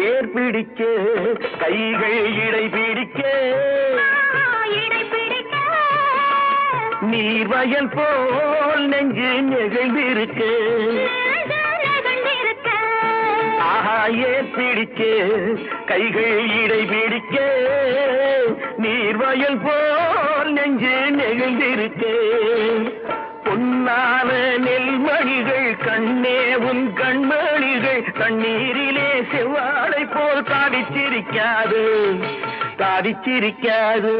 ஏர் பிடிக்க கைகள் இடை பிடிக்க நீர்வயல் போல் நெஞ்சு நெகிழ்ந்திருக்க ஆஹா ஏர் பிடிக்க கைகள் இடை பிடிக்க நீர்வயல் போல் நெஞ்சு நெகிழ்ந்திருக்க பொன்னான நெல்மணிகள் கண்ணே உன் கண்மணிகள் தண்ணீரிலே செவ்வாழை போல் தாடிச்சிருக்காது தாடிச்சிருக்காது